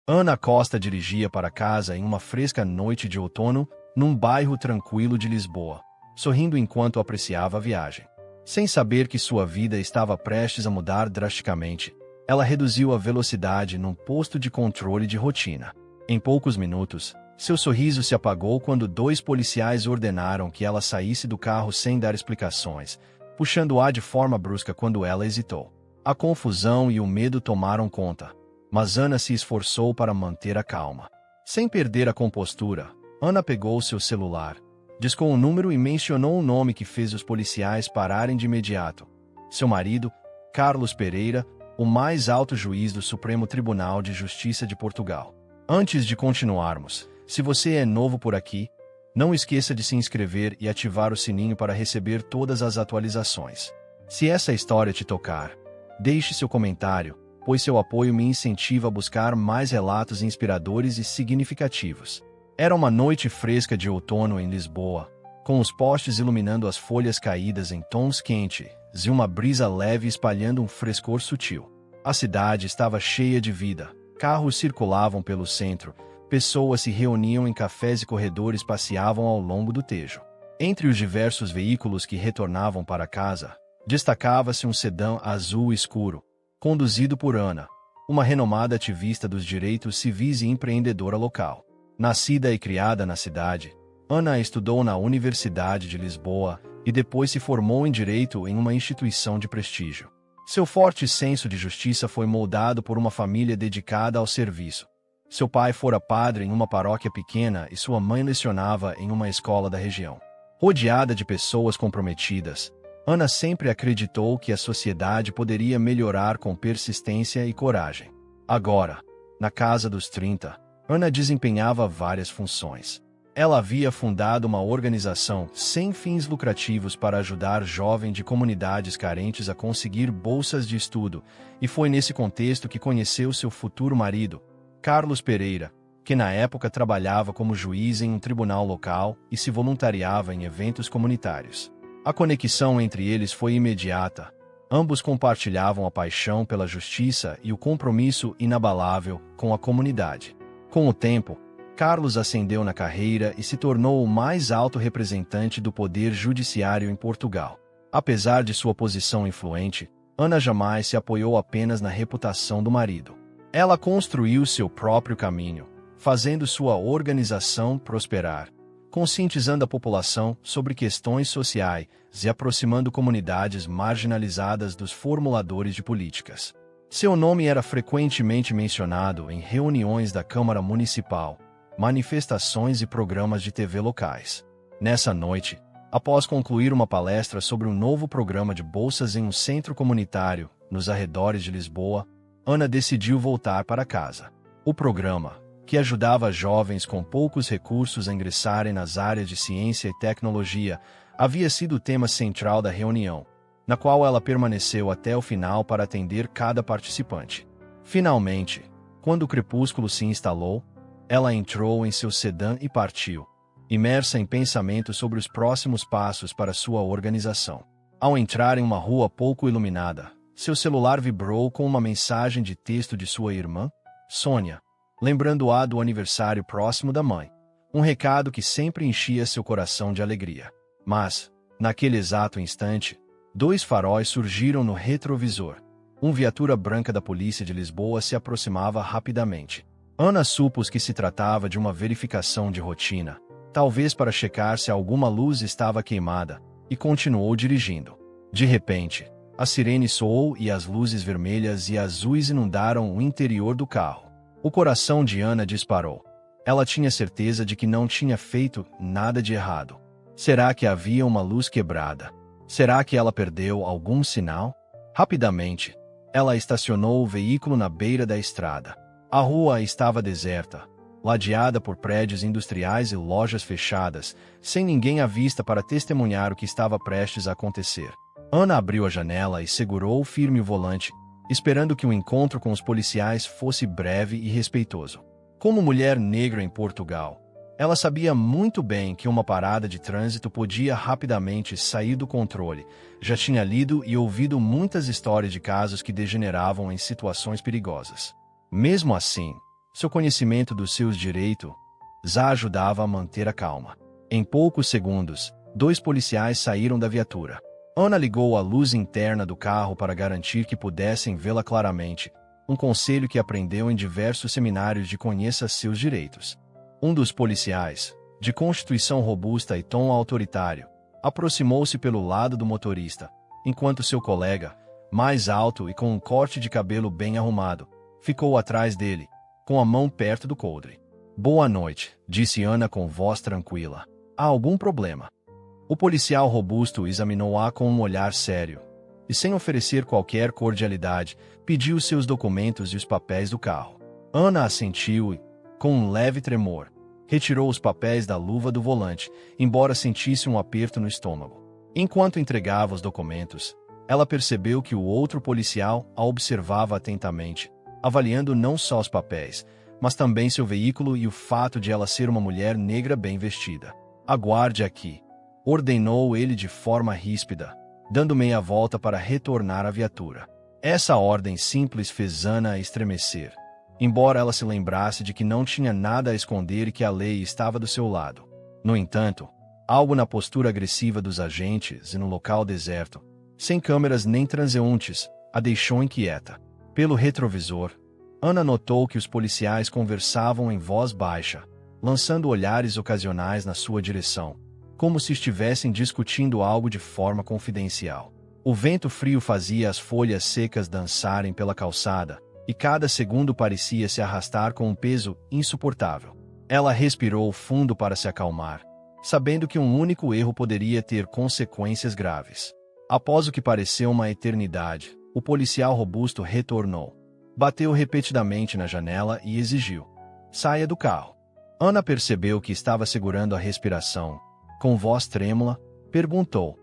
Ana Costa dirigia para casa em uma fresca noite de outono, num bairro tranquilo de Lisboa, sorrindo enquanto apreciava a viagem. Sem saber que sua vida estava prestes a mudar drasticamente, ela reduziu a velocidade num posto de controle de rotina. Em poucos minutos, seu sorriso se apagou quando dois policiais ordenaram que ela saísse do carro sem dar explicações, puxando-a de forma brusca quando ela hesitou. A confusão e o medo tomaram conta, mas Ana se esforçou para manter a calma. Sem perder a compostura, Ana pegou seu celular, discou o número e mencionou um nome que fez os policiais pararem de imediato. Seu marido, Carlos Pereira, o mais alto juiz do Supremo Tribunal de Justiça de Portugal. Antes de continuarmos, se você é novo por aqui, não esqueça de se inscrever e ativar o sininho para receber todas as atualizações. Se essa história te tocar, deixe seu comentário, pois seu apoio me incentiva a buscar mais relatos inspiradores e significativos. Era uma noite fresca de outono em Lisboa, com os postes iluminando as folhas caídas em tons quentes e uma brisa leve espalhando um frescor sutil. A cidade estava cheia de vida, carros circulavam pelo centro, pessoas se reuniam em cafés e corredores passeavam ao longo do Tejo. Entre os diversos veículos que retornavam para casa, destacava-se um sedã azul escuro, conduzido por Ana, uma renomada ativista dos direitos civis e empreendedora local. Nascida e criada na cidade, Ana estudou na Universidade de Lisboa e depois se formou em Direito em uma instituição de prestígio. Seu forte senso de justiça foi moldado por uma família dedicada ao serviço. Seu pai fora padre em uma paróquia pequena e sua mãe lecionava em uma escola da região. Rodeada de pessoas comprometidas, Ana sempre acreditou que a sociedade poderia melhorar com persistência e coragem. Agora, na casa dos 30, Ana desempenhava várias funções. Ela havia fundado uma organização sem fins lucrativos para ajudar jovens de comunidades carentes a conseguir bolsas de estudo, e foi nesse contexto que conheceu seu futuro marido, Carlos Pereira, que na época trabalhava como juiz em um tribunal local e se voluntariava em eventos comunitários. A conexão entre eles foi imediata. Ambos compartilhavam a paixão pela justiça e o compromisso inabalável com a comunidade. Com o tempo, Carlos ascendeu na carreira e se tornou o mais alto representante do poder judiciário em Portugal. Apesar de sua posição influente, Ana jamais se apoiou apenas na reputação do marido. Ela construiu seu próprio caminho, fazendo sua organização prosperar, conscientizando a população sobre questões sociais e aproximando comunidades marginalizadas dos formuladores de políticas. Seu nome era frequentemente mencionado em reuniões da Câmara Municipal, manifestações e programas de TV locais. Nessa noite, após concluir uma palestra sobre um novo programa de bolsas em um centro comunitário, nos arredores de Lisboa, Ana decidiu voltar para casa. O programa, que ajudava jovens com poucos recursos a ingressarem nas áreas de ciência e tecnologia, havia sido o tema central da reunião, na qual ela permaneceu até o final para atender cada participante. Finalmente, quando o crepúsculo se instalou, ela entrou em seu sedã e partiu, imersa em pensamentos sobre os próximos passos para sua organização. Ao entrar em uma rua pouco iluminada, seu celular vibrou com uma mensagem de texto de sua irmã, Sônia, lembrando-a do aniversário próximo da mãe. Um recado que sempre enchia seu coração de alegria. Mas, naquele exato instante, dois faróis surgiram no retrovisor. Uma viatura branca da polícia de Lisboa se aproximava rapidamente. Ana supôs que se tratava de uma verificação de rotina, talvez para checar se alguma luz estava queimada, e continuou dirigindo. De repente, a sirene soou e as luzes vermelhas e azuis inundaram o interior do carro. O coração de Ana disparou. Ela tinha certeza de que não tinha feito nada de errado. Será que havia uma luz quebrada? Será que ela perdeu algum sinal? Rapidamente, ela estacionou o veículo na beira da estrada. A rua estava deserta, ladeada por prédios industriais e lojas fechadas, sem ninguém à vista para testemunhar o que estava prestes a acontecer. Ana abriu a janela e segurou firme o volante, esperando que o encontro com os policiais fosse breve e respeitoso. Como mulher negra em Portugal, ela sabia muito bem que uma parada de trânsito podia rapidamente sair do controle. Já tinha lido e ouvido muitas histórias de casos que degeneravam em situações perigosas. Mesmo assim, Seu conhecimento dos seus direitos a ajudava a manter a calma. Em poucos segundos, 2 policiais saíram da viatura. Ana ligou a luz interna do carro para garantir que pudessem vê-la claramente, um conselho que aprendeu em diversos seminários de conheça seus direitos. Um dos policiais, de constituição robusta e tom autoritário, aproximou-se pelo lado do motorista, enquanto seu colega, mais alto e com um corte de cabelo bem arrumado, ficou atrás dele, com a mão perto do coldre. Boa noite, disse Ana com voz tranquila. Há algum problema? O policial robusto examinou-a com um olhar sério, e sem oferecer qualquer cordialidade, pediu seus documentos e os papéis do carro. Ana assentiu e, com um leve tremor, retirou os papéis da luva do volante, embora sentisse um aperto no estômago. Enquanto entregava os documentos, ela percebeu que o outro policial a observava atentamente, avaliando não só os papéis, mas também seu veículo e o fato de ela ser uma mulher negra bem vestida. Aguarde aqui, ordenou ele de forma ríspida, dando meia volta para retornar à viatura. Essa ordem simples fez Ana estremecer, embora ela se lembrasse de que não tinha nada a esconder e que a lei estava do seu lado. No entanto, algo na postura agressiva dos agentes e no local deserto, sem câmeras nem transeuntes, a deixou inquieta. Pelo retrovisor, Ana notou que os policiais conversavam em voz baixa, lançando olhares ocasionais na sua direção, como se estivessem discutindo algo de forma confidencial. O vento frio fazia as folhas secas dançarem pela calçada, e cada segundo parecia se arrastar com um peso insuportável. Ela respirou fundo para se acalmar, sabendo que um único erro poderia ter consequências graves. Após o que pareceu uma eternidade, o policial robusto retornou. Bateu repetidamente na janela e exigiu: saia do carro. Ana percebeu que estava segurando a respiração. Com voz trêmula, perguntou: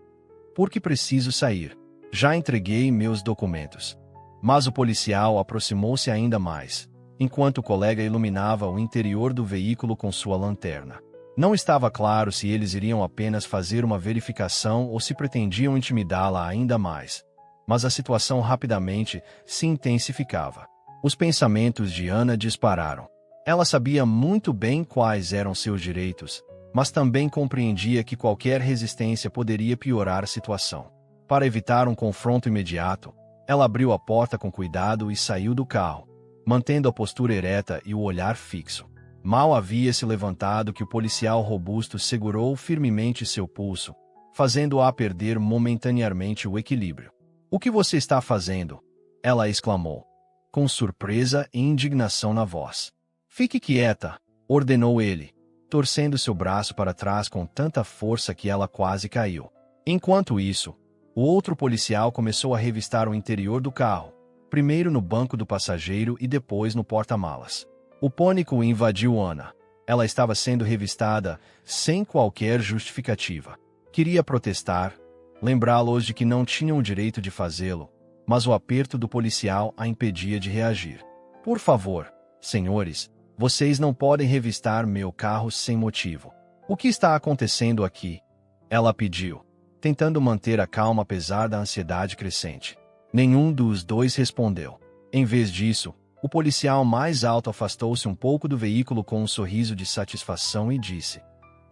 por que preciso sair? Já entreguei meus documentos. Mas o policial aproximou-se ainda mais, enquanto o colega iluminava o interior do veículo com sua lanterna. Não estava claro se eles iriam apenas fazer uma verificação ou se pretendiam intimidá-la ainda mais. Mas a situação rapidamente se intensificava. Os pensamentos de Ana dispararam. Ela sabia muito bem quais eram seus direitos, mas também compreendia que qualquer resistência poderia piorar a situação. Para evitar um confronto imediato, ela abriu a porta com cuidado e saiu do carro, mantendo a postura ereta e o olhar fixo. Mal havia se levantado que o policial robusto segurou firmemente seu pulso, fazendo-a perder momentaneamente o equilíbrio. O que você está fazendo? Ela exclamou, com surpresa e indignação na voz. Fique quieta, ordenou ele, torcendo seu braço para trás com tanta força que ela quase caiu. Enquanto isso, o outro policial começou a revistar o interior do carro, primeiro no banco do passageiro e depois no porta-malas. O pânico invadiu Ana. Ela estava sendo revistada sem qualquer justificativa. Queria protestar, lembrá-los de que não tinham o direito de fazê-lo, mas o aperto do policial a impedia de reagir. Por favor, senhores, vocês não podem revistar meu carro sem motivo. O que está acontecendo aqui? Ela pediu, tentando manter a calma apesar da ansiedade crescente. Nenhum dos dois respondeu. Em vez disso, o policial mais alto afastou-se um pouco do veículo com um sorriso de satisfação e disse: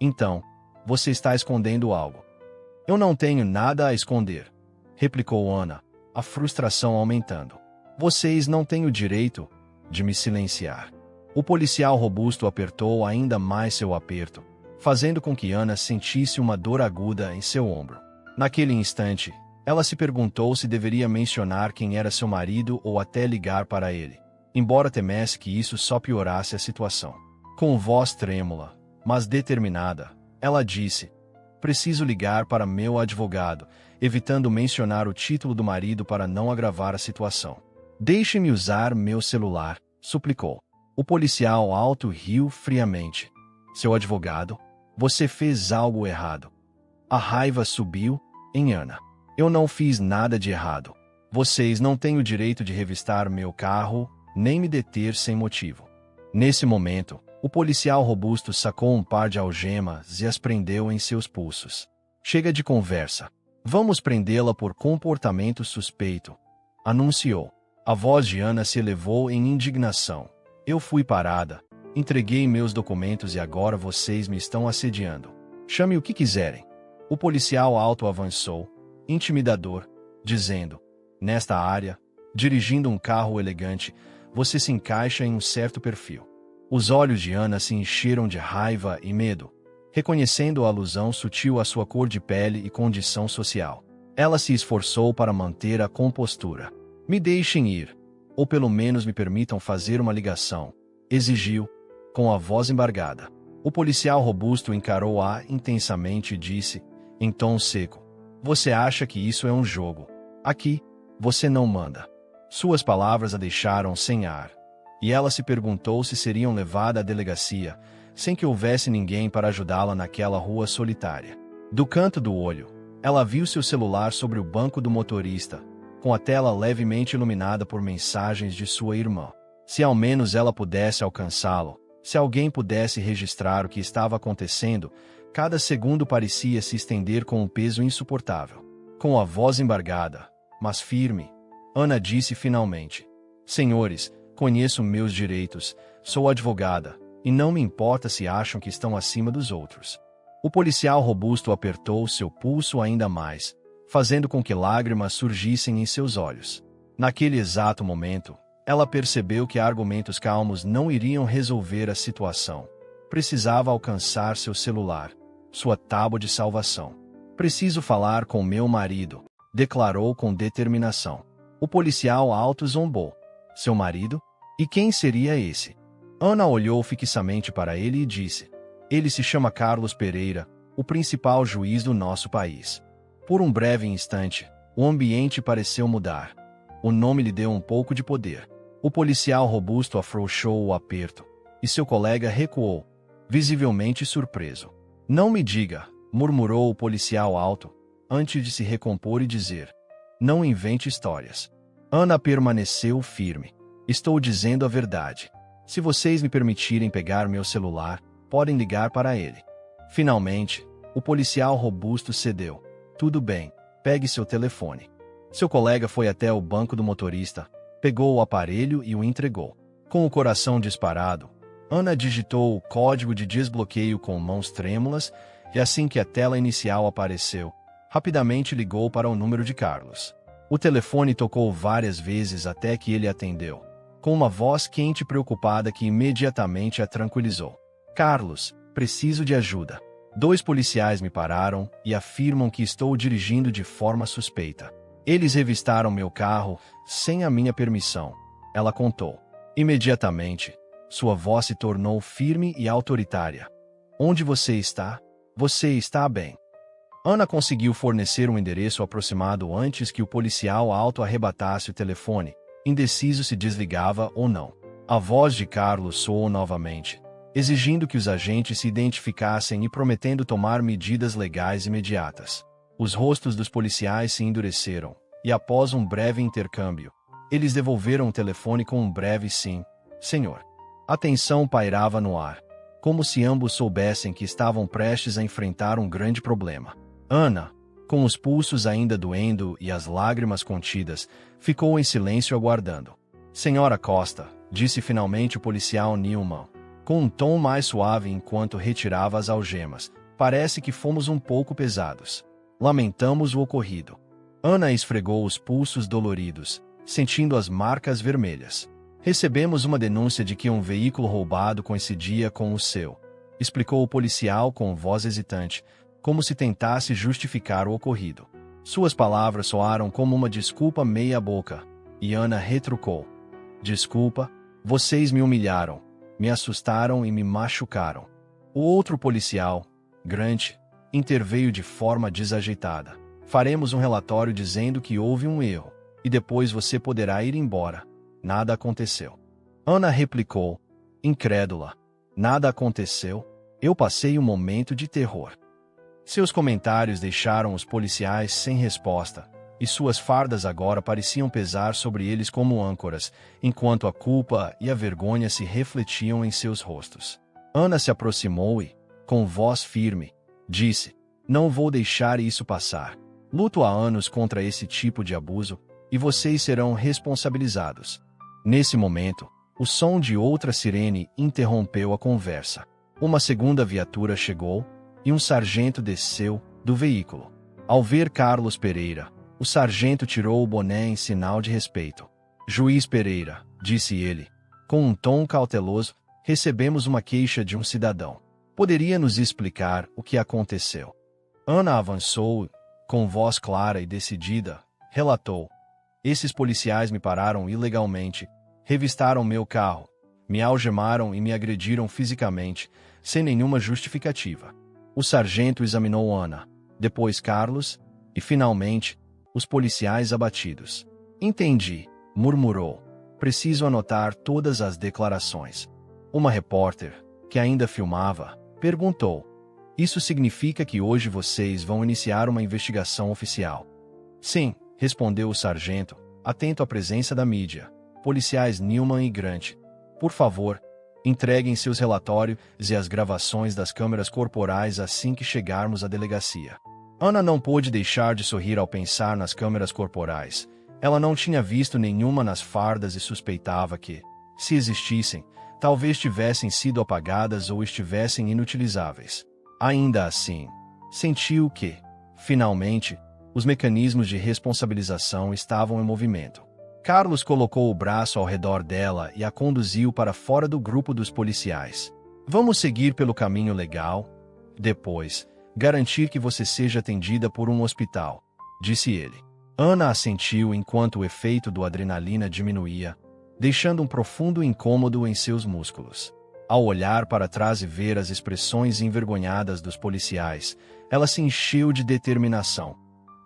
então, você está escondendo algo. Eu não tenho nada a esconder, replicou Ana, a frustração aumentando. Vocês não têm o direito de me silenciar. O policial robusto apertou ainda mais seu aperto, fazendo com que Ana sentisse uma dor aguda em seu ombro. Naquele instante, ela se perguntou se deveria mencionar quem era seu marido ou até ligar para ele, embora temesse que isso só piorasse a situação. Com voz trêmula, mas determinada, ela disse: preciso ligar para meu advogado, evitando mencionar o título do marido para não agravar a situação. Deixe-me usar meu celular, suplicou. O policial alto riu friamente. Seu advogado? Você fez algo errado. A raiva subiu em Ana. Eu não fiz nada de errado. Vocês não têm o direito de revistar meu carro, nem me deter sem motivo. Nesse momento, o policial robusto sacou um par de algemas e as prendeu em seus pulsos. Chega de conversa. Vamos prendê-la por comportamento suspeito, anunciou. A voz de Ana se elevou em indignação. Eu fui parada, entreguei meus documentos e agora vocês me estão assediando. Chame o que quiserem. O policial alto avançou, intimidador, dizendo: nesta área, dirigindo um carro elegante, você se encaixa em um certo perfil. Os olhos de Ana se encheram de raiva e medo, reconhecendo a alusão sutil à sua cor de pele e condição social. Ela se esforçou para manter a compostura. Me deixem ir, ou pelo menos me permitam fazer uma ligação, exigiu, com a voz embargada. O policial robusto encarou-a intensamente e disse, em tom seco: você acha que isso é um jogo? Aqui, você não manda. Suas palavras a deixaram sem ar, e ela se perguntou se seriam levada à delegacia, sem que houvesse ninguém para ajudá-la naquela rua solitária. Do canto do olho, ela viu seu celular sobre o banco do motorista, com a tela levemente iluminada por mensagens de sua irmã. Se ao menos ela pudesse alcançá-lo, se alguém pudesse registrar o que estava acontecendo, cada segundo parecia se estender com um peso insuportável. Com a voz embargada, mas firme, Ana disse finalmente: senhores, conheço meus direitos, sou advogada, e não me importa se acham que estão acima dos outros. O policial robusto apertou seu pulso ainda mais, fazendo com que lágrimas surgissem em seus olhos. Naquele exato momento, ela percebeu que argumentos calmos não iriam resolver a situação. Precisava alcançar seu celular, sua tábua de salvação. Preciso falar com meu marido, declarou com determinação. O policial alto zombou. Seu marido? E quem seria esse? Ana olhou fixamente para ele e disse: ele se chama Carlos Pereira, o principal juiz do nosso país. Por um breve instante, o ambiente pareceu mudar. O nome lhe deu um pouco de poder. O policial robusto afrouxou o aperto, e seu colega recuou, visivelmente surpreso. Não me diga, murmurou o policial alto, antes de se recompor e dizer: não invente histórias. Ana permaneceu firme. Estou dizendo a verdade. Se vocês me permitirem pegar meu celular, podem ligar para ele. Finalmente, o policial robusto cedeu. Tudo bem, pegue seu telefone. Seu colega foi até o banco do motorista, pegou o aparelho e o entregou. Com o coração disparado, Ana digitou o código de desbloqueio com mãos trêmulas e assim que a tela inicial apareceu, rapidamente ligou para o número de Carlos. O telefone tocou várias vezes até que ele atendeu, com uma voz quente e preocupada que imediatamente a tranquilizou. Carlos, preciso de ajuda. 2 policiais me pararam e afirmam que estou dirigindo de forma suspeita. Eles revistaram meu carro sem a minha permissão, ela contou. Imediatamente, sua voz se tornou firme e autoritária. Onde você está? Você está bem. Ana conseguiu fornecer um endereço aproximado antes que o policial alto arrebatasse o telefone, indeciso se desligava ou não. A voz de Carlos soou novamente, exigindo que os agentes se identificassem e prometendo tomar medidas legais imediatas. Os rostos dos policiais se endureceram, e após um breve intercâmbio, eles devolveram o telefone com um breve sim, senhor. A tensão pairava no ar, como se ambos soubessem que estavam prestes a enfrentar um grande problema. Ana, com os pulsos ainda doendo e as lágrimas contidas, ficou em silêncio aguardando. Senhora Costa, disse finalmente o policial Newman, com um tom mais suave enquanto retirava as algemas, parece que fomos um pouco pesados. Lamentamos o ocorrido. Ana esfregou os pulsos doloridos, sentindo as marcas vermelhas. Recebemos uma denúncia de que um veículo roubado coincidia com o seu, explicou o policial com voz hesitante, como se tentasse justificar o ocorrido. Suas palavras soaram como uma desculpa meia-boca, e Ana retrucou: desculpa, vocês me humilharam, me assustaram e me machucaram. O outro policial, Grant, interveio de forma desajeitada. Faremos um relatório dizendo que houve um erro, e depois você poderá ir embora. Nada aconteceu. Ana replicou, incrédula. Nada aconteceu? Eu passei um momento de terror. Seus comentários deixaram os policiais sem resposta, e suas fardas agora pareciam pesar sobre eles como âncoras, enquanto a culpa e a vergonha se refletiam em seus rostos. Ana se aproximou e, com voz firme, disse: não vou deixar isso passar. Luto há anos contra esse tipo de abuso, e vocês serão responsabilizados. Nesse momento, O som de outra sirene interrompeu a conversa. Uma segunda viatura chegou e um sargento desceu do veículo. Ao ver Carlos Pereira, o sargento tirou o boné em sinal de respeito. Juiz Pereira, disse ele, com um tom cauteloso, recebemos uma queixa de um cidadão. Poderia nos explicar o que aconteceu? Ana avançou, com voz clara e decidida, relatou. Esses policiais me pararam ilegalmente, revistaram meu carro, me algemaram e me agrediram fisicamente, sem nenhuma justificativa. O sargento examinou Ana, depois Carlos, e finalmente, os policiais abatidos. Entendi, murmurou. Preciso anotar todas as declarações. Uma repórter, que ainda filmava, perguntou. Isso significa que hoje vocês vão iniciar uma investigação oficial? Sim, respondeu o sargento, atento à presença da mídia. Policiais Newman e Grant. Por favor, entreguem seus relatórios e as gravações das câmeras corporais assim que chegarmos à delegacia. Ana não pôde deixar de sorrir ao pensar nas câmeras corporais. Ela não tinha visto nenhuma nas fardas e suspeitava que, se existissem, talvez tivessem sido apagadas ou estivessem inutilizáveis. Ainda assim, sentiu que, finalmente, os mecanismos de responsabilização estavam em movimento. Carlos colocou o braço ao redor dela e a conduziu para fora do grupo dos policiais. Vamos seguir pelo caminho legal? Depois, garantir que você seja atendida por um hospital, disse ele. Ana assentiu enquanto o efeito do adrenalina diminuía, deixando um profundo incômodo em seus músculos. Ao olhar para trás e ver as expressões envergonhadas dos policiais, ela se encheu de determinação.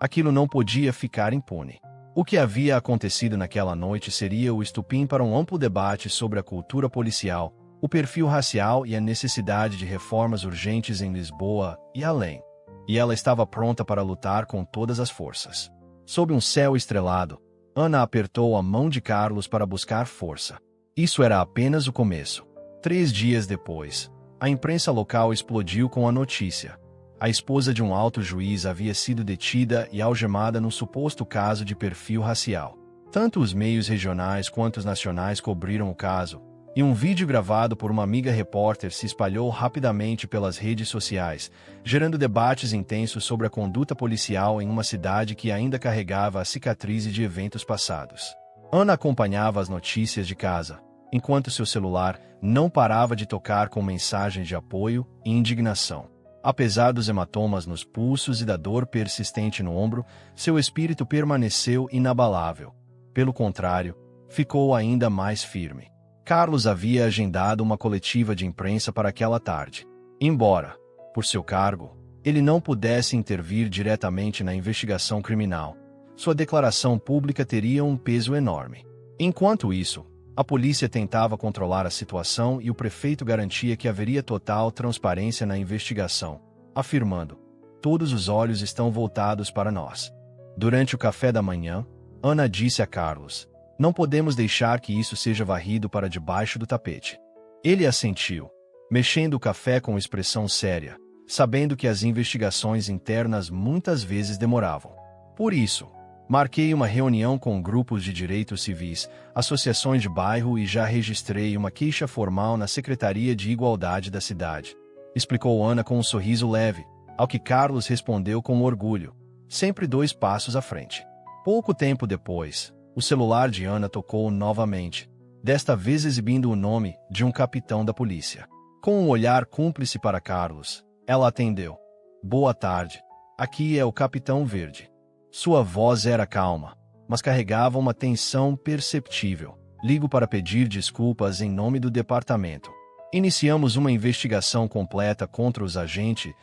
Aquilo não podia ficar impune. O que havia acontecido naquela noite seria o estupim para um amplo debate sobre a cultura policial, o perfil racial e a necessidade de reformas urgentes em Lisboa e além. E ela estava pronta para lutar com todas as forças. Sob um céu estrelado, Ana apertou a mão de Carlos para buscar força. Isso era apenas o começo. 3 dias depois, a imprensa local explodiu com a notícia. A esposa de um alto juiz havia sido detida e algemada num suposto caso de perfil racial. Tanto os meios regionais quanto os nacionais cobriram o caso, e um vídeo gravado por uma amiga repórter se espalhou rapidamente pelas redes sociais, gerando debates intensos sobre a conduta policial em uma cidade que ainda carregava a cicatriz de eventos passados. Ana acompanhava as notícias de casa, enquanto seu celular não parava de tocar com mensagens de apoio e indignação. Apesar dos hematomas nos pulsos e da dor persistente no ombro, seu espírito permaneceu inabalável. Pelo contrário, ficou ainda mais firme. Carlos havia agendado uma coletiva de imprensa para aquela tarde. Embora, por seu cargo, ele não pudesse intervir diretamente na investigação criminal, sua declaração pública teria um peso enorme. Enquanto isso, a polícia tentava controlar a situação e o prefeito garantia que haveria total transparência na investigação, afirmando: todos os olhos estão voltados para nós. Durante o café da manhã, Ana disse a Carlos: não podemos deixar que isso seja varrido para debaixo do tapete. Ele assentiu, mexendo o café com expressão séria, sabendo que as investigações internas muitas vezes demoravam. Por isso, marquei uma reunião com grupos de direitos civis, associações de bairro e já registrei uma queixa formal na Secretaria de Igualdade da cidade, explicou Ana com um sorriso leve, ao que Carlos respondeu com orgulho, sempre 2 passos à frente. Pouco tempo depois, o celular de Ana tocou novamente, desta vez exibindo o nome de um capitão da polícia. Com um olhar cúmplice para Carlos, ela atendeu. Boa tarde, aqui é o Capitão Verde. Sua voz era calma, mas carregava uma tensão perceptível. Ligo para pedir desculpas em nome do departamento. Iniciamos uma investigação completa contra os agentes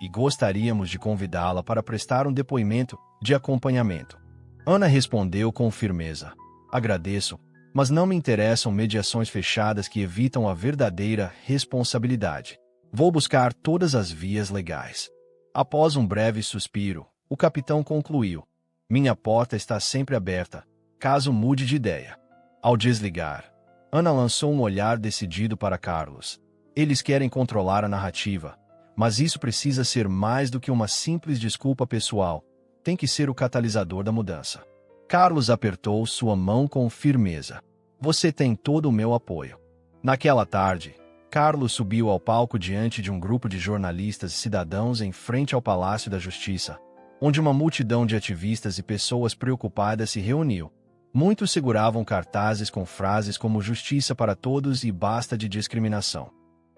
e gostaríamos de convidá-la para prestar um depoimento de acompanhamento. Ana respondeu com firmeza. Agradeço, mas não me interessam mediações fechadas que evitam a verdadeira responsabilidade. Vou buscar todas as vias legais. Após um breve suspiro, o capitão concluiu. Minha porta está sempre aberta, caso mude de ideia. Ao desligar, Ana lançou um olhar decidido para Carlos. Eles querem controlar a narrativa, mas isso precisa ser mais do que uma simples desculpa pessoal. Tem que ser o catalisador da mudança. Carlos apertou sua mão com firmeza. Você tem todo o meu apoio. Naquela tarde, Carlos subiu ao palco diante de um grupo de jornalistas e cidadãos em frente ao Palácio da Justiça, onde uma multidão de ativistas e pessoas preocupadas se reuniu. Muitos seguravam cartazes com frases como "Justiça para todos" e "Basta de discriminação".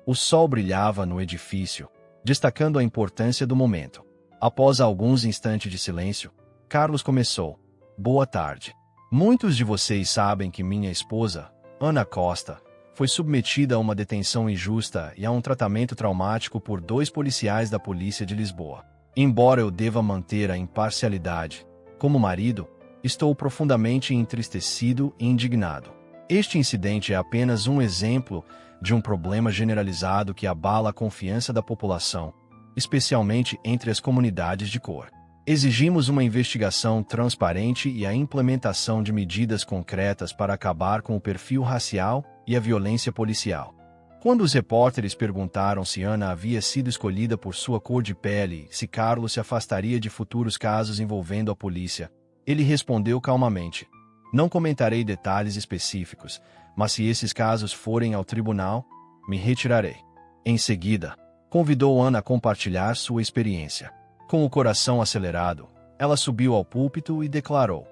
O sol brilhava no edifício, destacando a importância do momento. Após alguns instantes de silêncio, Carlos começou. Boa tarde. Muitos de vocês sabem que minha esposa, Ana Costa, foi submetida a uma detenção injusta e a um tratamento traumático por 2 policiais da Polícia de Lisboa. Embora eu deva manter a imparcialidade, como marido, estou profundamente entristecido e indignado. Este incidente é apenas um exemplo de um problema generalizado que abala a confiança da população, especialmente entre as comunidades de cor. Exigimos uma investigação transparente e a implementação de medidas concretas para acabar com o perfil racial e a violência policial. Quando os repórteres perguntaram se Ana havia sido escolhida por sua cor de pele e se Carlos se afastaria de futuros casos envolvendo a polícia, ele respondeu calmamente: "Não comentarei detalhes específicos, mas se esses casos forem ao tribunal, me retirarei." Em seguida, convidou Ana a compartilhar sua experiência. Com o coração acelerado, ela subiu ao púlpito e declarou: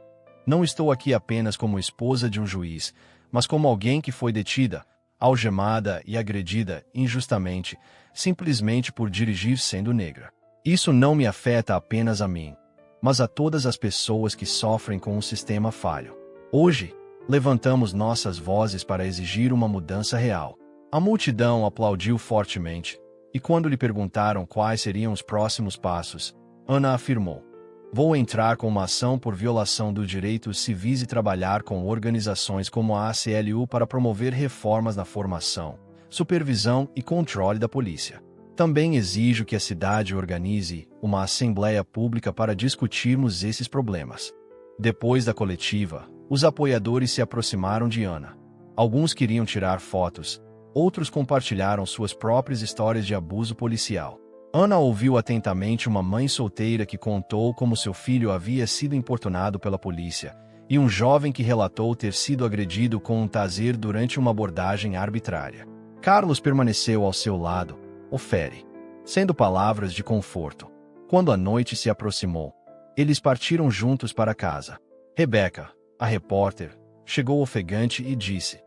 "Não estou aqui apenas como esposa de um juiz, mas como alguém que foi detida, algemada e agredida injustamente, simplesmente por dirigir sendo negra. Isso não me afeta apenas a mim, mas a todas as pessoas que sofrem com um sistema falho. Hoje, levantamos nossas vozes para exigir uma mudança real." A multidão aplaudiu fortemente, e quando lhe perguntaram quais seriam os próximos passos, Ana afirmou: "Vou entrar com uma ação por violação dos direitos civis e trabalhar com organizações como a ACLU para promover reformas na formação, supervisão e controle da polícia. Também exijo que a cidade organize uma assembleia pública para discutirmos esses problemas." Depois da coletiva, os apoiadores se aproximaram de Ana. Alguns queriam tirar fotos, outros compartilharam suas próprias histórias de abuso policial. Ana ouviu atentamente uma mãe solteira que contou como seu filho havia sido importunado pela polícia, e um jovem que relatou ter sido agredido com um taser durante uma abordagem arbitrária. Carlos permaneceu ao seu lado, oferecendo palavras de conforto. Quando a noite se aproximou, eles partiram juntos para casa. Rebeca, a repórter, chegou ofegante e disse: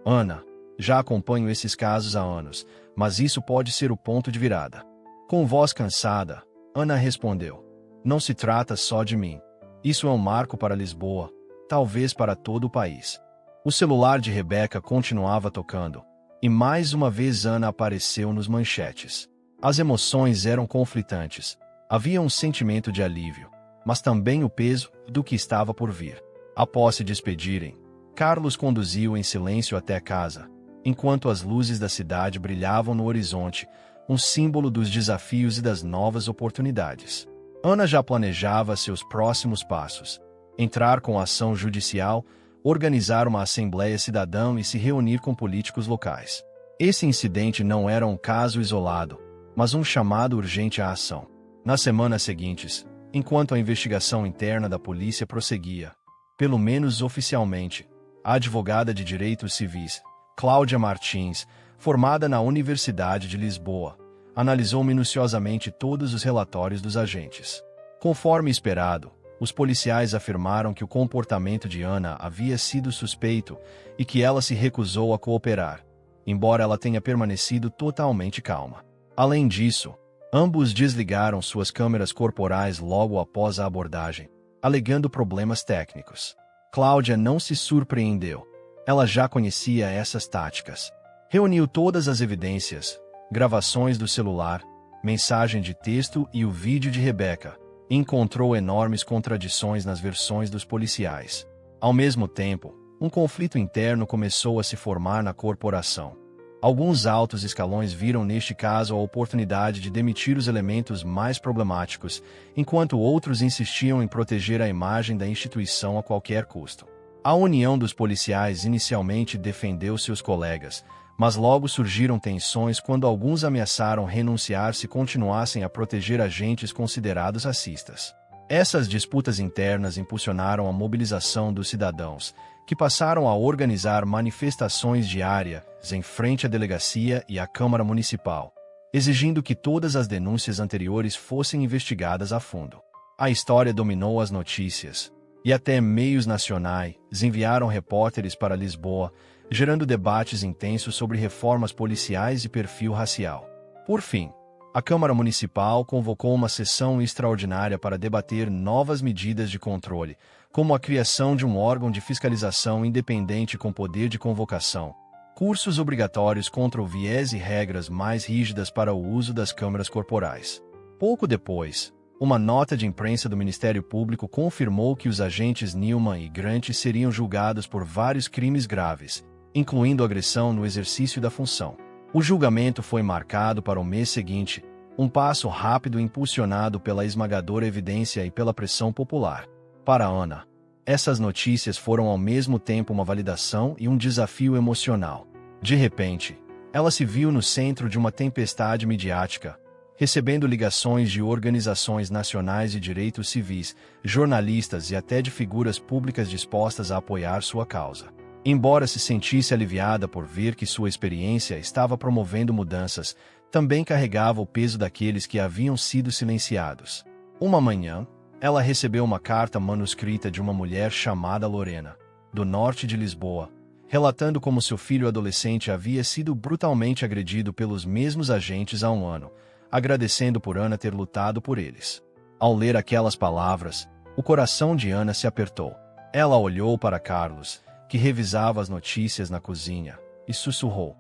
"Ana, já acompanho esses casos há anos, mas isso pode ser o ponto de virada." Com voz cansada, Ana respondeu: "Não se trata só de mim. Isso é um marco para Lisboa, talvez para todo o país." O celular de Rebeca continuava tocando, e mais uma vez Ana apareceu nos manchetes. As emoções eram conflitantes. Havia um sentimento de alívio, mas também o peso do que estava por vir. Após se despedirem, Carlos conduziu em silêncio até casa, enquanto as luzes da cidade brilhavam no horizonte, um símbolo dos desafios e das novas oportunidades. Ana já planejava seus próximos passos: entrar com ação judicial, organizar uma assembleia cidadã e se reunir com políticos locais. Esse incidente não era um caso isolado, mas um chamado urgente à ação. Nas semanas seguintes, enquanto a investigação interna da polícia prosseguia, pelo menos oficialmente, a advogada de direitos civis, Cláudia Martins, formada na Universidade de Lisboa, analisou minuciosamente todos os relatórios dos agentes. Conforme esperado, os policiais afirmaram que o comportamento de Ana havia sido suspeito e que ela se recusou a cooperar, embora ela tenha permanecido totalmente calma. Além disso, ambos desligaram suas câmeras corporais logo após a abordagem, alegando problemas técnicos. Cláudia não se surpreendeu. Ela já conhecia essas táticas. Reuniu todas as evidências, gravações do celular, mensagem de texto e o vídeo de Rebeca. Encontrou enormes contradições nas versões dos policiais. Ao mesmo tempo, um conflito interno começou a se formar na corporação. Alguns altos escalões viram neste caso a oportunidade de demitir os elementos mais problemáticos, enquanto outros insistiam em proteger a imagem da instituição a qualquer custo. A União dos Policiais inicialmente defendeu seus colegas, mas logo surgiram tensões quando alguns ameaçaram renunciar se continuassem a proteger agentes considerados racistas. Essas disputas internas impulsionaram a mobilização dos cidadãos, que passaram a organizar manifestações diárias em frente à delegacia e à Câmara Municipal, exigindo que todas as denúncias anteriores fossem investigadas a fundo. A história dominou as notícias, e até meios nacionais enviaram repórteres para Lisboa, gerando debates intensos sobre reformas policiais e perfil racial. Por fim, a Câmara Municipal convocou uma sessão extraordinária para debater novas medidas de controle, como a criação de um órgão de fiscalização independente com poder de convocação, cursos obrigatórios contra o viés e regras mais rígidas para o uso das câmeras corporais. Pouco depois, uma nota de imprensa do Ministério Público confirmou que os agentes Newman e Grant seriam julgados por vários crimes graves, incluindo agressão no exercício da função. O julgamento foi marcado para o mês seguinte, um passo rápido impulsionado pela esmagadora evidência e pela pressão popular. Para Ana, essas notícias foram ao mesmo tempo uma validação e um desafio emocional. De repente, ela se viu no centro de uma tempestade midiática, recebendo ligações de organizações nacionais de direitos civis, jornalistas e até de figuras públicas dispostas a apoiar sua causa. Embora se sentisse aliviada por ver que sua experiência estava promovendo mudanças, também carregava o peso daqueles que haviam sido silenciados. Uma manhã, ela recebeu uma carta manuscrita de uma mulher chamada Lorena, do norte de Lisboa, relatando como seu filho adolescente havia sido brutalmente agredido pelos mesmos agentes há um ano, agradecendo por Ana ter lutado por eles. Ao ler aquelas palavras, o coração de Ana se apertou. Ela olhou para Carlos, que revisava as notícias na cozinha, e sussurrou: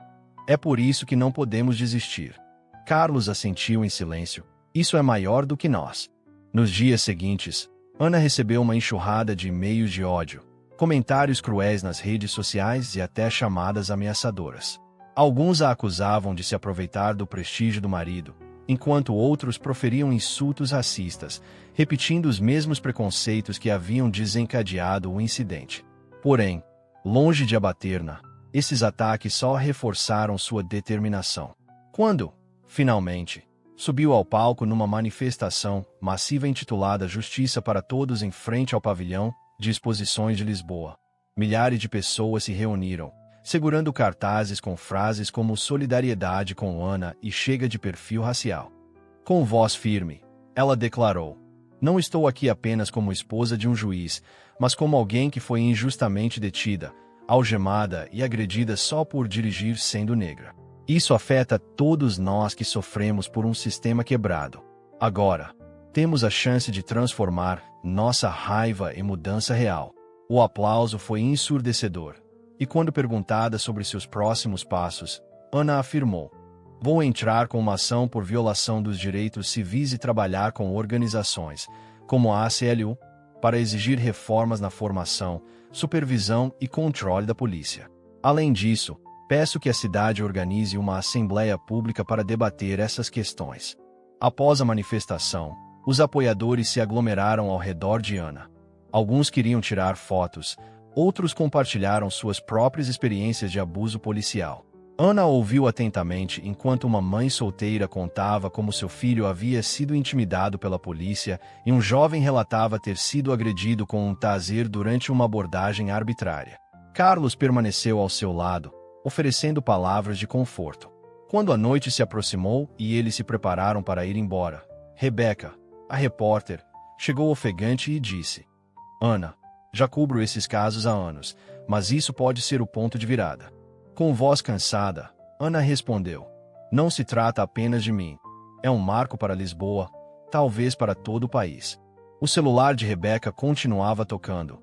"É por isso que não podemos desistir." Carlos assentiu em silêncio. "Isso é maior do que nós." Nos dias seguintes, Ana recebeu uma enxurrada de e-mails de ódio, comentários cruéis nas redes sociais e até chamadas ameaçadoras. Alguns a acusavam de se aproveitar do prestígio do marido, enquanto outros proferiam insultos racistas, repetindo os mesmos preconceitos que haviam desencadeado o incidente. Porém, longe de abater-na, esses ataques só reforçaram sua determinação. Quando, finalmente, subiu ao palco numa manifestação massiva intitulada Justiça para Todos em frente ao pavilhão de exposições de Lisboa, milhares de pessoas se reuniram, segurando cartazes com frases como solidariedade com Ana e chega de perfil racial. Com voz firme, ela declarou: "Não estou aqui apenas como esposa de um juiz, mas como alguém que foi injustamente detida, algemada e agredida só por dirigir sendo negra. Isso afeta todos nós que sofremos por um sistema quebrado. Agora, temos a chance de transformar nossa raiva em mudança real." O aplauso foi ensurdecedor. E quando perguntada sobre seus próximos passos, Ana afirmou: "Vou entrar com uma ação por violação dos direitos civis e trabalhar com organizações, como a ACLU, para exigir reformas na formação, supervisão e controle da polícia. Além disso, peço que a cidade organize uma assembleia pública para debater essas questões." Após a manifestação, os apoiadores se aglomeraram ao redor de Ana. Alguns queriam tirar fotos, outros compartilharam suas próprias experiências de abuso policial. Ana ouviu atentamente enquanto uma mãe solteira contava como seu filho havia sido intimidado pela polícia e um jovem relatava ter sido agredido com um taser durante uma abordagem arbitrária. Carlos permaneceu ao seu lado, oferecendo palavras de conforto. Quando a noite se aproximou e eles se prepararam para ir embora, Rebeca, a repórter, chegou ofegante e disse: "Ana, já cubro esses casos há anos, mas isso pode ser o ponto de virada." Com voz cansada, Ana respondeu: "Não se trata apenas de mim. É um marco para Lisboa, talvez para todo o país." O celular de Rebeca continuava tocando.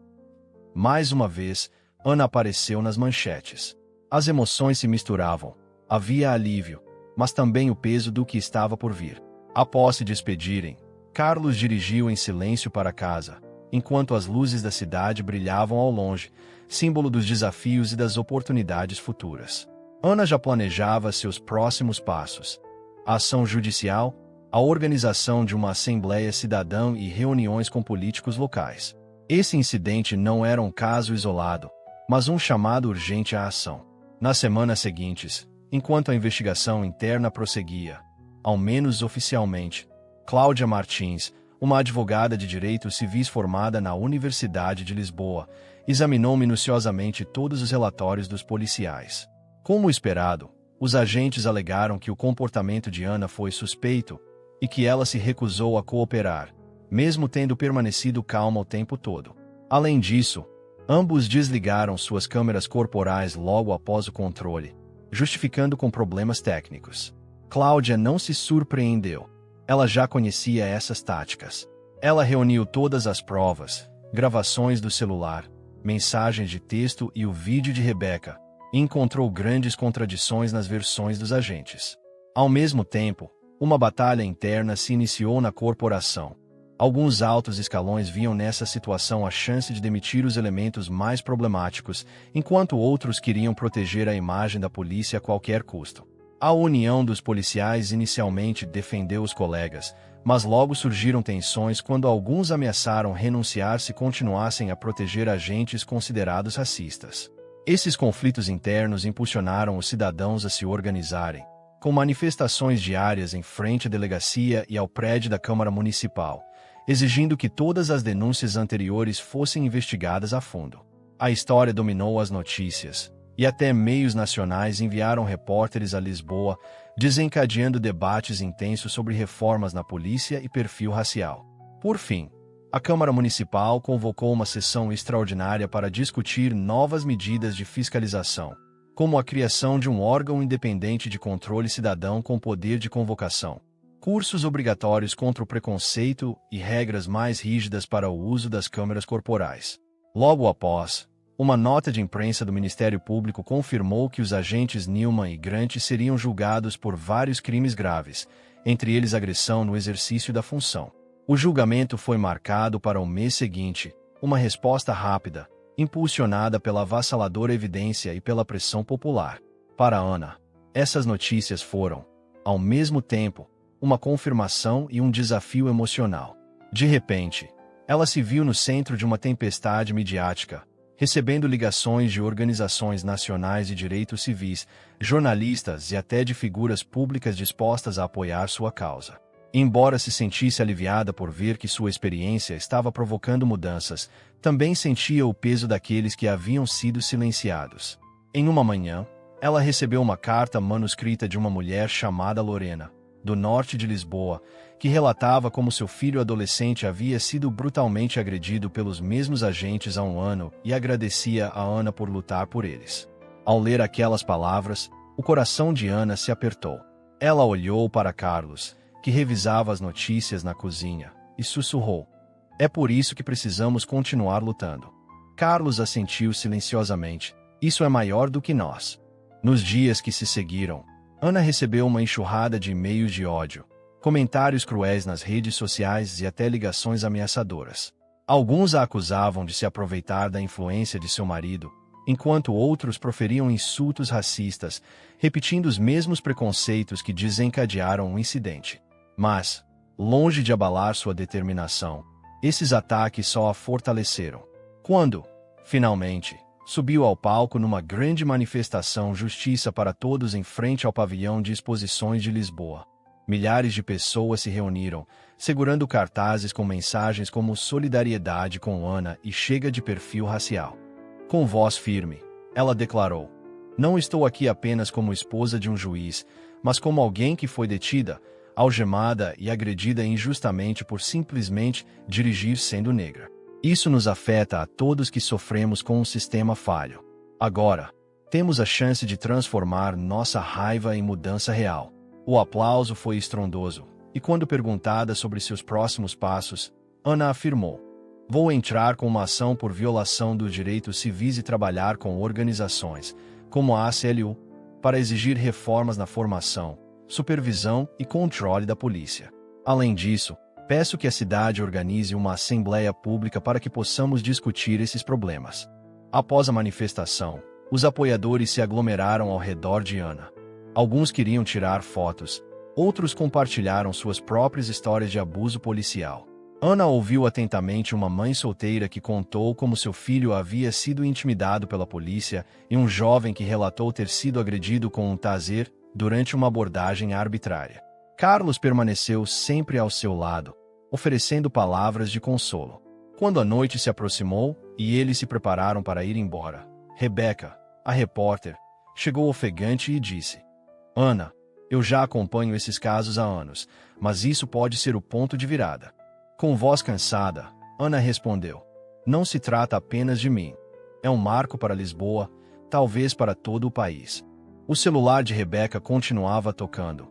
Mais uma vez, Ana apareceu nas manchetes. As emoções se misturavam. Havia alívio, mas também o peso do que estava por vir. Após se despedirem, Carlos dirigiu em silêncio para casa, enquanto as luzes da cidade brilhavam ao longe, símbolo dos desafios e das oportunidades futuras. Ana já planejava seus próximos passos: a ação judicial, a organização de uma assembleia cidadã e reuniões com políticos locais. Esse incidente não era um caso isolado, mas um chamado urgente à ação. Nas semanas seguintes, enquanto a investigação interna prosseguia, ao menos oficialmente, Cláudia Martins, uma advogada de direitos civis formada na Universidade de Lisboa, examinou minuciosamente todos os relatórios dos policiais. Como esperado, os agentes alegaram que o comportamento de Ana foi suspeito e que ela se recusou a cooperar, mesmo tendo permanecido calma o tempo todo. Além disso, ambos desligaram suas câmeras corporais logo após o controle, justificando com problemas técnicos. Cláudia não se surpreendeu. Ela já conhecia essas táticas. Ela reuniu todas as provas, gravações do celular, mensagens de texto e o vídeo de Rebeca, e encontrou grandes contradições nas versões dos agentes. Ao mesmo tempo, uma batalha interna se iniciou na corporação. Alguns altos escalões viam nessa situação a chance de demitir os elementos mais problemáticos, enquanto outros queriam proteger a imagem da polícia a qualquer custo. A união dos policiais inicialmente defendeu os colegas, mas logo surgiram tensões quando alguns ameaçaram renunciar se continuassem a proteger agentes considerados racistas. Esses conflitos internos impulsionaram os cidadãos a se organizarem, com manifestações diárias em frente à delegacia e ao prédio da Câmara Municipal, exigindo que todas as denúncias anteriores fossem investigadas a fundo. A história dominou as notícias, e até meios nacionais enviaram repórteres a Lisboa, desencadeando debates intensos sobre reformas na polícia e perfil racial. Por fim, a Câmara Municipal convocou uma sessão extraordinária para discutir novas medidas de fiscalização, como a criação de um órgão independente de controle cidadão com poder de convocação, cursos obrigatórios contra o preconceito e regras mais rígidas para o uso das câmeras corporais. Logo após, uma nota de imprensa do Ministério Público confirmou que os agentes Nilman e Grant seriam julgados por vários crimes graves, entre eles agressão no exercício da função. O julgamento foi marcado para o mês seguinte, uma resposta rápida, impulsionada pela avassaladora evidência e pela pressão popular. Para Ana, essas notícias foram, ao mesmo tempo, uma confirmação e um desafio emocional. De repente, ela se viu no centro de uma tempestade midiática, recebendo ligações de organizações nacionais de direitos civis, jornalistas e até de figuras públicas dispostas a apoiar sua causa. Embora se sentisse aliviada por ver que sua experiência estava provocando mudanças, também sentia o peso daqueles que haviam sido silenciados. Em uma manhã, ela recebeu uma carta manuscrita de uma mulher chamada Lorena, do norte de Lisboa, que relatava como seu filho adolescente havia sido brutalmente agredido pelos mesmos agentes há um ano e agradecia a Ana por lutar por eles. Ao ler aquelas palavras, o coração de Ana se apertou. Ela olhou para Carlos, que revisava as notícias na cozinha, e sussurrou: "É por isso que precisamos continuar lutando." Carlos assentiu silenciosamente. "Isso é maior do que nós." Nos dias que se seguiram, Ana recebeu uma enxurrada de e-mails de ódio, comentários cruéis nas redes sociais e até ligações ameaçadoras. Alguns a acusavam de se aproveitar da influência de seu marido, enquanto outros proferiam insultos racistas, repetindo os mesmos preconceitos que desencadearam o incidente. Mas, longe de abalar sua determinação, esses ataques só a fortaleceram. Quando, finalmente, subiu ao palco numa grande manifestação Justiça para Todos em frente ao pavilhão de exposições de Lisboa, milhares de pessoas se reuniram, segurando cartazes com mensagens como solidariedade com Ana e chega de perfil racial. Com voz firme, ela declarou: "Não estou aqui apenas como esposa de um juiz, mas como alguém que foi detida, algemada e agredida injustamente por simplesmente dirigir sendo negra. Isso nos afeta a todos que sofremos com um sistema falho. Agora, temos a chance de transformar nossa raiva em mudança real." O aplauso foi estrondoso, e quando perguntada sobre seus próximos passos, Ana afirmou: "Vou entrar com uma ação por violação dos direitos civis e trabalhar com organizações, como a ACLU, para exigir reformas na formação, supervisão e controle da polícia. Além disso, peço que a cidade organize uma assembleia pública para que possamos discutir esses problemas." Após a manifestação, os apoiadores se aglomeraram ao redor de Ana. Alguns queriam tirar fotos, outros compartilharam suas próprias histórias de abuso policial. Ana ouviu atentamente uma mãe solteira que contou como seu filho havia sido intimidado pela polícia e um jovem que relatou ter sido agredido com um taser durante uma abordagem arbitrária. Carlos permaneceu sempre ao seu lado, oferecendo palavras de consolo. Quando a noite se aproximou e eles se prepararam para ir embora, Rebecca, a repórter, chegou ofegante e disse: Ana, eu já acompanho esses casos há anos, mas isso pode ser o ponto de virada. Com voz cansada, Ana respondeu: Não se trata apenas de mim. É um marco para Lisboa, talvez para todo o país. O celular de Rebecca continuava tocando.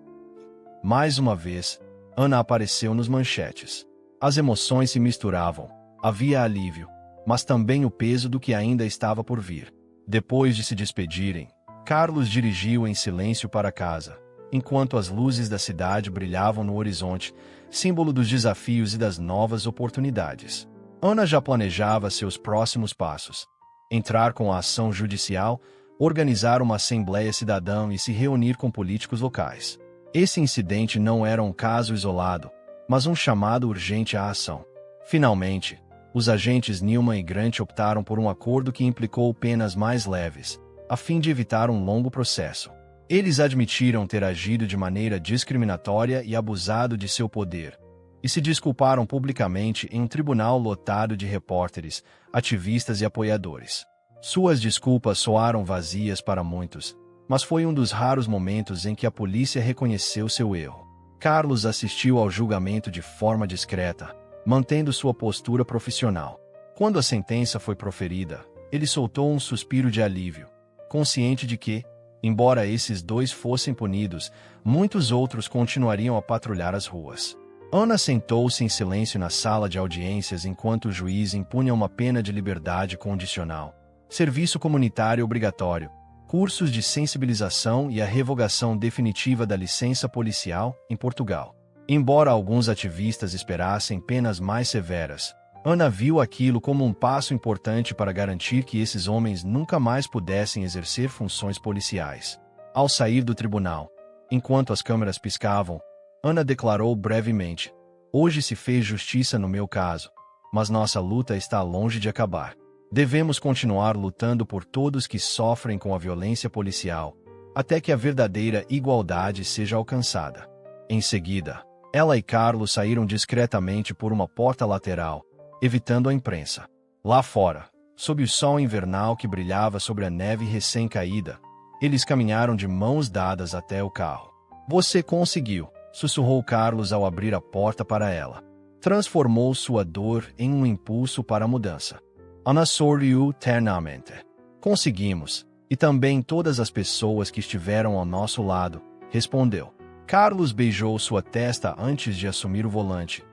Mais uma vez, Ana apareceu nos manchetes. As emoções se misturavam. Havia alívio, mas também o peso do que ainda estava por vir. Depois de se despedirem, Carlos dirigiu em silêncio para casa, enquanto as luzes da cidade brilhavam no horizonte, símbolo dos desafios e das novas oportunidades. Ana já planejava seus próximos passos: entrar com a ação judicial, organizar uma assembleia cidadã e se reunir com políticos locais. Esse incidente não era um caso isolado, mas um chamado urgente à ação. Finalmente, os agentes Newman e Grant optaram por um acordo que implicou penas mais leves, a fim de evitar um longo processo. Eles admitiram ter agido de maneira discriminatória e abusado de seu poder, e se desculparam publicamente em um tribunal lotado de repórteres, ativistas e apoiadores. Suas desculpas soaram vazias para muitos, mas foi um dos raros momentos em que a polícia reconheceu seu erro. Carlos assistiu ao julgamento de forma discreta, mantendo sua postura profissional. Quando a sentença foi proferida, ele soltou um suspiro de alívio, consciente de que, embora esses dois fossem punidos, muitos outros continuariam a patrulhar as ruas. Ana sentou-se em silêncio na sala de audiências enquanto o juiz impunha uma pena de liberdade condicional, serviço comunitário obrigatório, cursos de sensibilização e a revogação definitiva da licença policial em Portugal. Embora alguns ativistas esperassem penas mais severas, Ana viu aquilo como um passo importante para garantir que esses homens nunca mais pudessem exercer funções policiais. Ao sair do tribunal, enquanto as câmeras piscavam, Ana declarou brevemente: Hoje se fez justiça no meu caso, mas nossa luta está longe de acabar. Devemos continuar lutando por todos que sofrem com a violência policial, até que a verdadeira igualdade seja alcançada. Em seguida, ela e Carlos saíram discretamente por uma porta lateral, evitando a imprensa. Lá fora, sob o sol invernal que brilhava sobre a neve recém-caída, eles caminharam de mãos dadas até o carro. Você conseguiu, sussurrou Carlos ao abrir a porta para ela. Transformou sua dor em um impulso para a mudança. Ana sorriu ternamente. Conseguimos, e também todas as pessoas que estiveram ao nosso lado, respondeu. Carlos beijou sua testa antes de assumir o volante.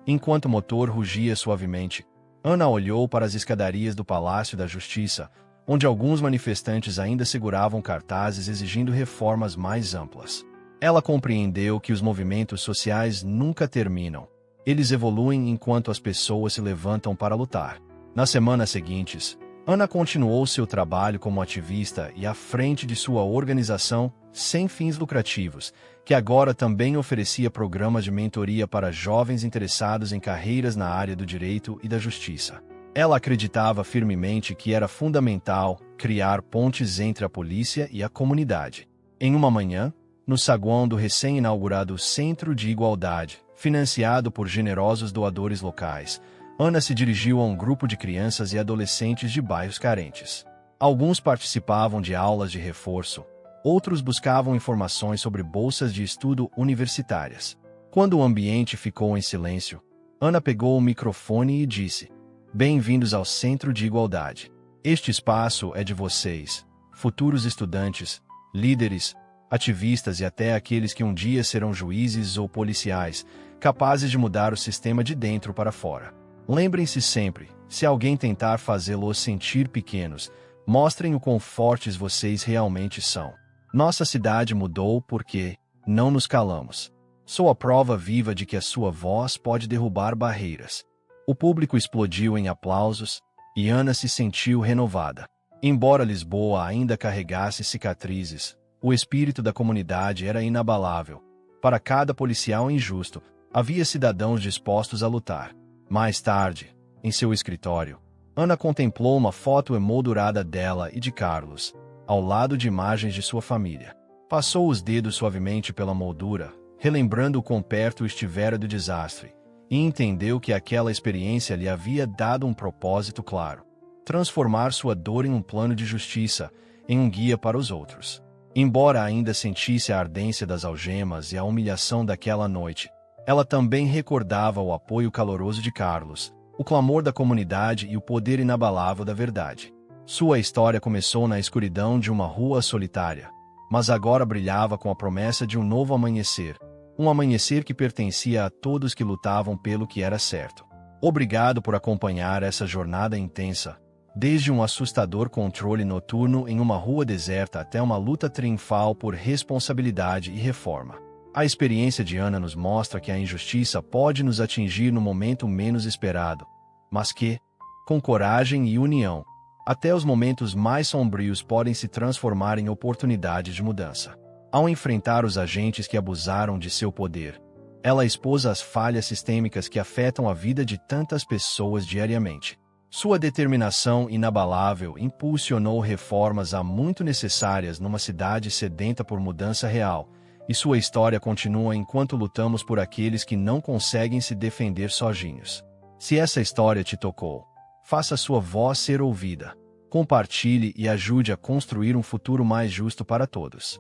Enquanto o motor rugia suavemente, Ana olhou para as escadarias do Palácio da Justiça, onde alguns manifestantes ainda seguravam cartazes exigindo reformas mais amplas. Ela compreendeu que os movimentos sociais nunca terminam. Eles evoluem enquanto as pessoas se levantam para lutar. Nas semanas seguintes, Ana continuou seu trabalho como ativista e à frente de sua organização sem fins lucrativos, que agora também oferecia programas de mentoria para jovens interessados em carreiras na área do direito e da justiça. Ela acreditava firmemente que era fundamental criar pontes entre a polícia e a comunidade. Em uma manhã, no saguão do recém-inaugurado Centro de Igualdade, financiado por generosos doadores locais, Ana se dirigiu a um grupo de crianças e adolescentes de bairros carentes. Alguns participavam de aulas de reforço, outros buscavam informações sobre bolsas de estudo universitárias. Quando o ambiente ficou em silêncio, Ana pegou o microfone e disse: Bem-vindos ao Centro de Igualdade. Este espaço é de vocês, futuros estudantes, líderes, ativistas e até aqueles que um dia serão juízes ou policiais, capazes de mudar o sistema de dentro para fora. Lembrem-se sempre, se alguém tentar fazê-los sentir pequenos, mostrem o quão fortes vocês realmente são. Nossa cidade mudou porque não nos calamos. Sou a prova viva de que a sua voz pode derrubar barreiras. O público explodiu em aplausos, e Ana se sentiu renovada. Embora Lisboa ainda carregasse cicatrizes, o espírito da comunidade era inabalável. Para cada policial injusto, havia cidadãos dispostos a lutar. Mais tarde, em seu escritório, Ana contemplou uma foto emoldurada dela e de Carlos, ao lado de imagens de sua família. Passou os dedos suavemente pela moldura, relembrando o quão perto estivera do desastre, e entendeu que aquela experiência lhe havia dado um propósito claro: transformar sua dor em um plano de justiça, em um guia para os outros. Embora ainda sentisse a ardência das algemas e a humilhação daquela noite, ela também recordava o apoio caloroso de Carlos, o clamor da comunidade e o poder inabalável da verdade. Sua história começou na escuridão de uma rua solitária, mas agora brilhava com a promessa de um novo amanhecer, um amanhecer que pertencia a todos que lutavam pelo que era certo. Obrigado por acompanhar essa jornada intensa, desde um assustador controle noturno em uma rua deserta até uma luta triunfal por responsabilidade e reforma. A experiência de Ana nos mostra que a injustiça pode nos atingir no momento menos esperado, mas que, com coragem e união, até os momentos mais sombrios podem se transformar em oportunidades de mudança. Ao enfrentar os agentes que abusaram de seu poder, ela expôs as falhas sistêmicas que afetam a vida de tantas pessoas diariamente. Sua determinação inabalável impulsionou reformas há muito necessárias numa cidade sedenta por mudança real, e sua história continua enquanto lutamos por aqueles que não conseguem se defender sozinhos. Se essa história te tocou, faça sua voz ser ouvida. Compartilhe e ajude a construir um futuro mais justo para todos.